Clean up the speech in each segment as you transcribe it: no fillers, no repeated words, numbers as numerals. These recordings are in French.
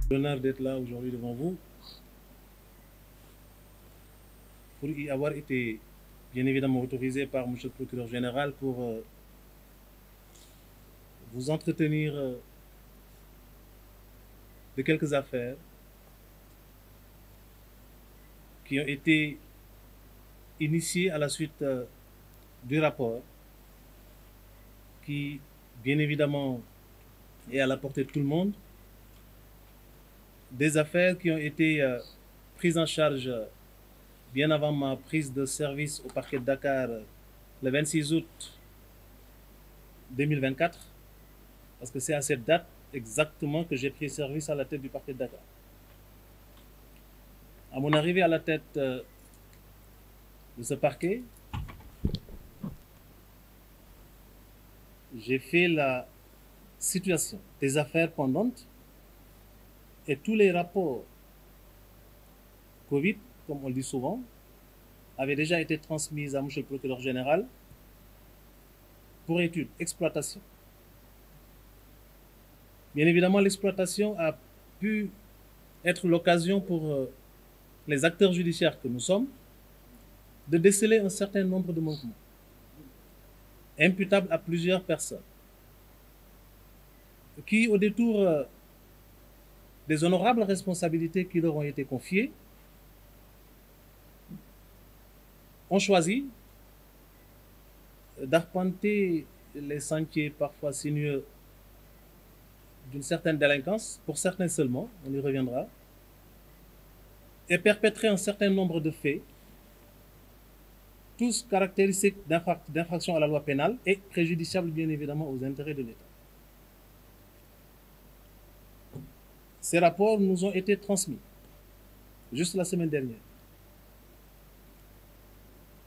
L'honneur d'être là aujourd'hui devant vous pour y avoir été bien évidemment autorisé par M. le procureur général pour vous entretenir de quelques affaires qui ont été initiées à la suite du rapport qui, bien évidemment, est à la portée de tout le monde. Des affaires qui ont été prises en charge bien avant ma prise de service au parquet de Dakar le 26 août 2024, parce que c'est à cette date exactement que j'ai pris service à la tête du parquet de Dakar. À mon arrivée à la tête de ce parquet, j'ai fait la situation des affaires pendantes et tous les rapports Covid, comme on le dit souvent, avaient déjà été transmis à M. le procureur général pour étude, exploitation. Bien évidemment, l'exploitation a pu être l'occasion pour les acteurs judiciaires que nous sommes de déceler un certain nombre de manquements imputables à plusieurs personnes qui, au détour des honorables responsabilités qui leur ont été confiées, ont choisi d'arpenter les sentiers parfois sinueux d'une certaine délinquance, pour certains seulement, on y reviendra, et perpétrer un certain nombre de faits, tous caractéristiques d'infraction à la loi pénale et préjudiciables bien évidemment aux intérêts de l'État. Ces rapports nous ont été transmis juste la semaine dernière.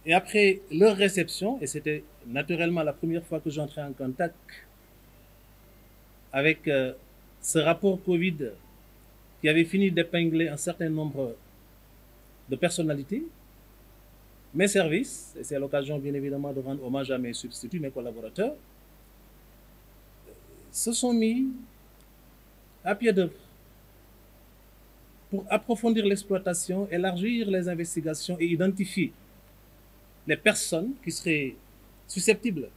Et après leur réception, et c'était naturellement la première fois que j'entrais en contact avec ce rapport Covid qui avait fini d'épingler un certain nombre de personnalités, mes services, et c'est l'occasion bien évidemment de rendre hommage à mes substituts, mes collaborateurs, se sont mis à pied d'œuvre pour approfondir l'exploitation, élargir les investigations et identifier les personnes qui seraient susceptibles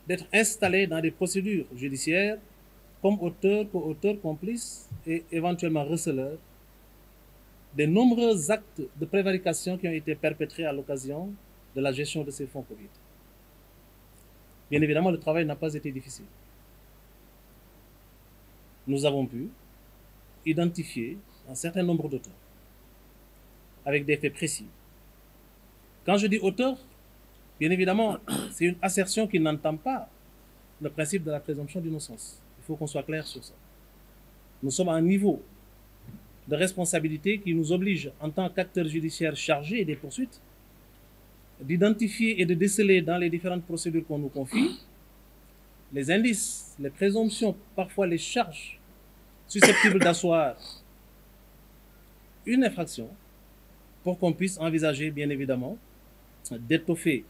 d'être installées dans des procédures judiciaires comme auteurs, co-auteurs, complices et éventuellement receleurs des nombreux actes de prévarication qui ont été perpétrés à l'occasion de la gestion de ces fonds Covid. Bien évidemment, le travail n'a pas été difficile. Nous avons pu identifier un certain nombre d'auteurs avec des faits précis. Quand je dis auteur, bien évidemment, c'est une assertion qui n'entend pas le principe de la présomption d'innocence. Il faut qu'on soit clair sur ça. Nous sommes à un niveau de responsabilité qui nous oblige, en tant qu'acteurs judiciaires chargés des poursuites, d'identifier et de déceler dans les différentes procédures qu'on nous confie les indices, les présomptions, parfois les charges susceptibles d'asseoir une infraction pour qu'on puisse envisager, bien évidemment, d'étoffer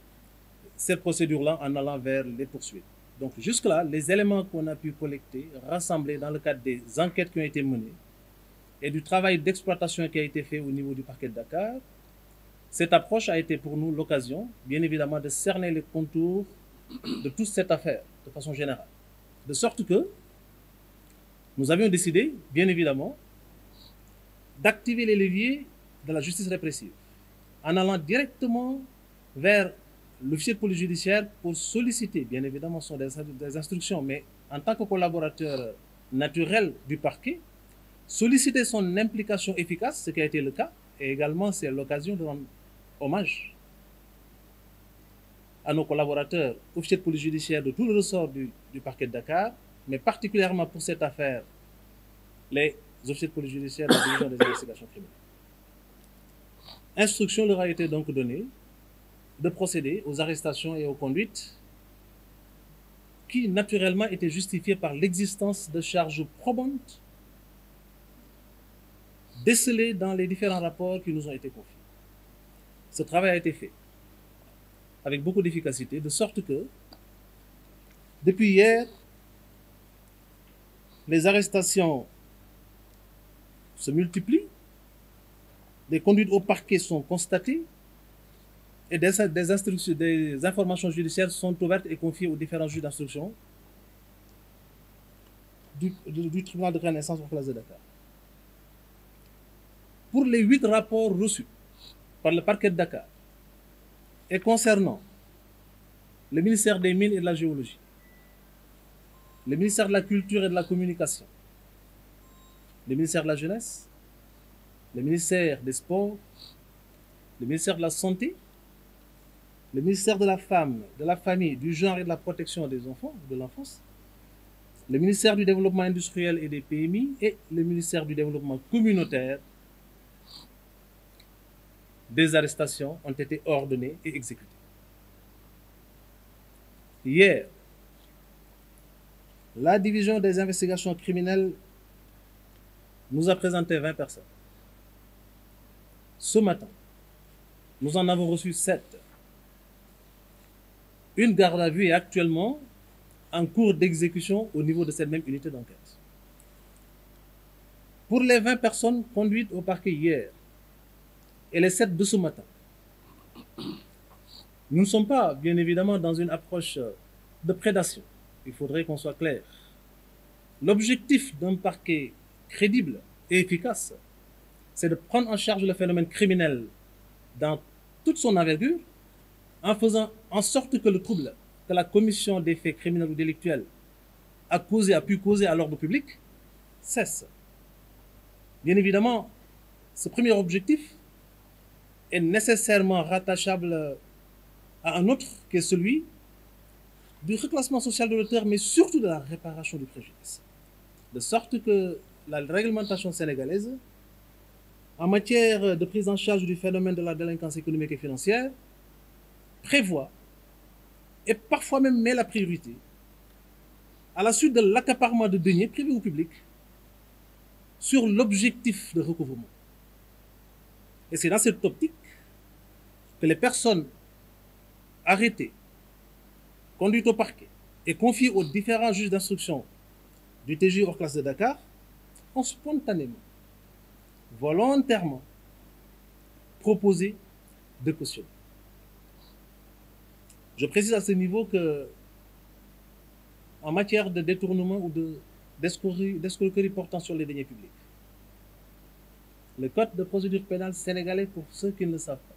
cette procédure-là en allant vers les poursuites. Donc jusque-là, les éléments qu'on a pu collecter, rassembler dans le cadre des enquêtes qui ont été menées et du travail d'exploitation qui a été fait au niveau du parquet de Dakar, cette approche a été pour nous l'occasion, bien évidemment, de cerner les contours de toute cette affaire de façon générale. De sorte que nous avions décidé, bien évidemment, d'activer les leviers de la justice répressive en allant directement vers l'officier de police judiciaire pour solliciter, bien évidemment, ce sont des instructions, mais en tant que collaborateur naturel du parquet, solliciter son implication efficace, ce qui a été le cas, et également c'est l'occasion de rendre hommage à nos collaborateurs officiers de police judiciaire de tout le ressort du parquet de Dakar, mais particulièrement pour cette affaire, les officiers de police judiciaire de la division des investigations criminelles. Instruction leur a été donc donnée de procéder aux arrestations et aux conduites qui, naturellement, étaient justifiées par l'existence de charges probantes décelées dans les différents rapports qui nous ont été confiés. Ce travail a été fait avec beaucoup d'efficacité, de sorte que, depuis hier, les arrestations se multiplient, des conduites au parquet sont constatées et des informations judiciaires sont ouvertes et confiées aux différents juges d'instruction du tribunal de grande instance en place de Dakar. Pour les 8 rapports reçus par le parquet de Dakar et concernant le ministère des Mines et de la Géologie, le ministère de la Culture et de la Communication, le ministère de la Jeunesse, le ministère des Sports, le ministère de la Santé, le ministère de la Femme, de la Famille, du Genre et de la Protection des enfants, de l'enfance, le ministère du Développement industriel et des PMI et le ministère du Développement communautaire, des arrestations ont été ordonnées et exécutées. Hier, la division des investigations criminelles nous a présenté 20 personnes. Ce matin, nous en avons reçu 7. Une garde à vue est actuellement en cours d'exécution au niveau de cette même unité d'enquête. Pour les 20 personnes conduites au parquet hier et les 7 de ce matin, nous ne sommes pas, bien évidemment, dans une approche de prédation. Il faudrait qu'on soit clair. L'objectif d'un parquet crédible et efficace, c'est de prendre en charge le phénomène criminel dans toute son envergure, en faisant en sorte que le trouble que la commission des faits criminels ou délictuels a pu causer à l'ordre public cesse. Bien évidemment, ce premier objectif est nécessairement rattachable à un autre qui est celui du reclassement social de l'auteur, mais surtout de la réparation du préjudice. De sorte que la réglementation sénégalaise, en matière de prise en charge du phénomène de la délinquance économique et financière, prévoit et parfois même met la priorité à la suite de l'accaparement de deniers privés ou publics sur l'objectif de recouvrement. Et c'est dans cette optique que les personnes arrêtées, conduites au parquet et confiées aux différents juges d'instruction du TGI hors classe de Dakar ont spontanément, volontairement proposé de cautionner. Je précise à ce niveau que, en matière de détournement ou d'escroquerie portant sur les deniers publics, le Code de procédure pénale sénégalais, pour ceux qui ne le savent pas,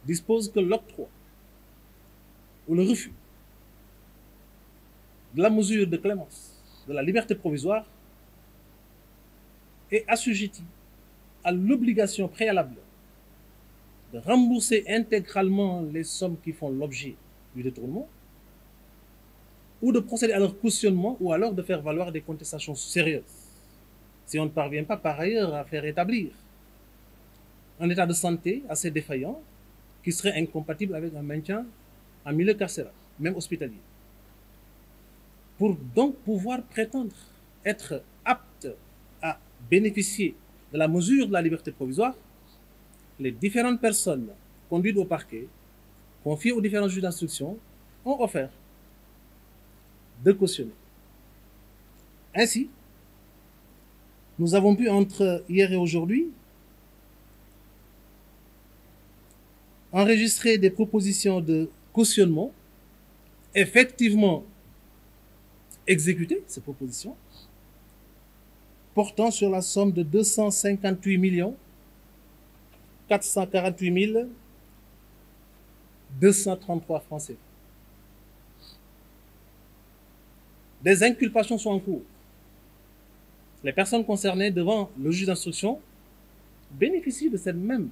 dispose que l'octroi ou le refus de la mesure de clémence de la liberté provisoire est assujetti à l'obligation préalable de rembourser intégralement les sommes qui font l'objet du détournement ou de procéder à leur cautionnement ou alors de faire valoir des contestations sérieuses. Si on ne parvient pas par ailleurs à faire établir un état de santé assez défaillant qui serait incompatible avec un maintien en milieu carcéral, même hospitalier. Pour donc pouvoir prétendre être apte à bénéficier de la mesure de la liberté provisoire, les différentes personnes conduites au parquet, confiées aux différents juges d'instruction, ont offert de cautionner. Ainsi, nous avons pu, entre hier et aujourd'hui, enregistrer des propositions de cautionnement, effectivement exécuter ces propositions, portant sur la somme de 258 448 233 francs CFA. Des inculpations sont en cours. Les personnes concernées devant le juge d'instruction bénéficient de cette même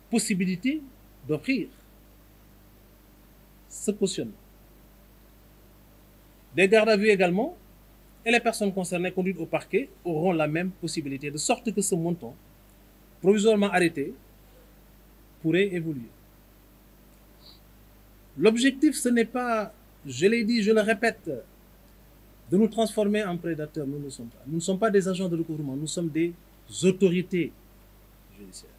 possibilité d'offrir ce cautionnement. Des gardes à vue également, et les personnes concernées conduites au parquet auront la même possibilité, de sorte que ce montant, provisoirement arrêté, pourrait évoluer. L'objectif, ce n'est pas, je l'ai dit, je le répète, de nous transformer en prédateurs. Nous ne sommes pas. Nous ne sommes pas des agents de recouvrement, nous sommes des autorités judiciaires.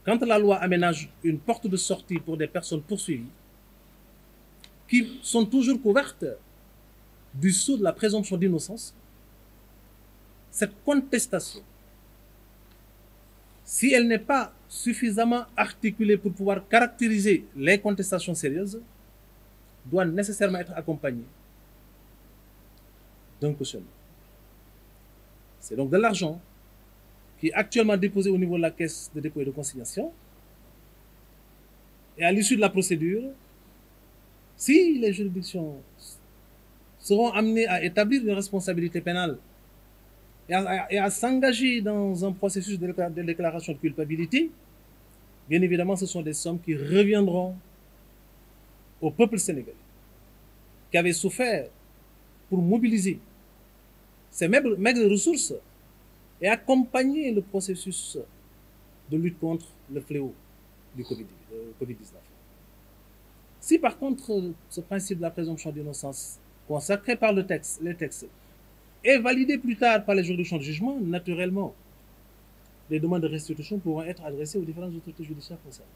Quand la loi aménage une porte de sortie pour des personnes poursuivies, qui sont toujours couvertes du sceau de la présomption d'innocence, cette contestation, si elle n'est pas suffisamment articulée pour pouvoir caractériser les contestations sérieuses, doit nécessairement être accompagnée d'un cautionnement. C'est donc de l'argent qui est actuellement déposé au niveau de la caisse de dépôt et de consignation. Et à l'issue de la procédure, si les juridictions seront amenées à établir une responsabilité pénale et à s'engager dans un processus de déclaration de culpabilité, bien évidemment, ce sont des sommes qui reviendront au peuple sénégalais, qui avait souffert pour mobiliser ces maigres ressources et accompagner le processus de lutte contre le fléau du Covid-19. Si par contre ce principe de la présomption d'innocence consacré par les textes est validé plus tard par les juridictions de jugement, naturellement, les demandes de restitution pourront être adressées aux différentes autorités judiciaires concernées.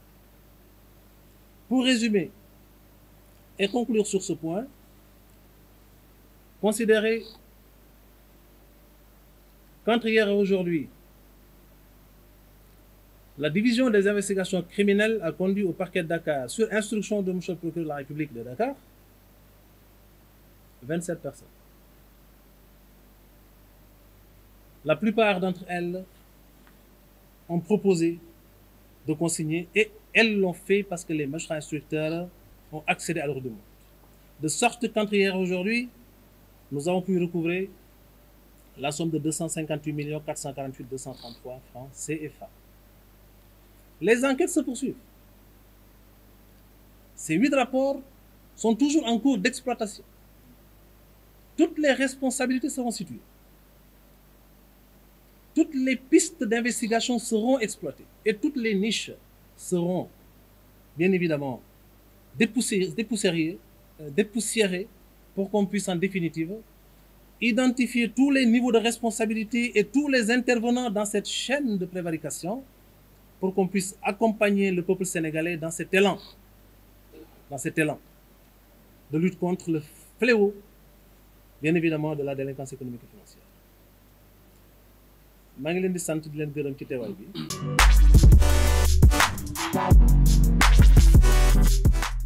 Pour résumer et conclure sur ce point, considérez qu'entre hier et aujourd'hui, la division des investigations criminelles a conduit au parquet de Dakar, sur instruction de M. le procureur de la République de Dakar, 27 personnes. La plupart d'entre elles ont proposé de consigner et elles l'ont fait parce que les magistrats instructeurs ont accédé à leur demande. De sorte qu'entre hier et aujourd'hui, nous avons pu recouvrer la somme de 258 448 233 francs CFA. Les enquêtes se poursuivent. Ces 8 rapports sont toujours en cours d'exploitation. Toutes les responsabilités seront situées. Toutes les pistes d'investigation seront exploitées et toutes les niches seront, bien évidemment, dépoussiérées pour qu'on puisse en définitive identifier tous les niveaux de responsabilité et tous les intervenants dans cette chaîne de prévarication pour qu'on puisse accompagner le peuple sénégalais dans cet élan de lutte contre le fléau, bien évidemment, de la délinquance économique et financière. Je vous remercie de vous gërëm ci teewaay bi.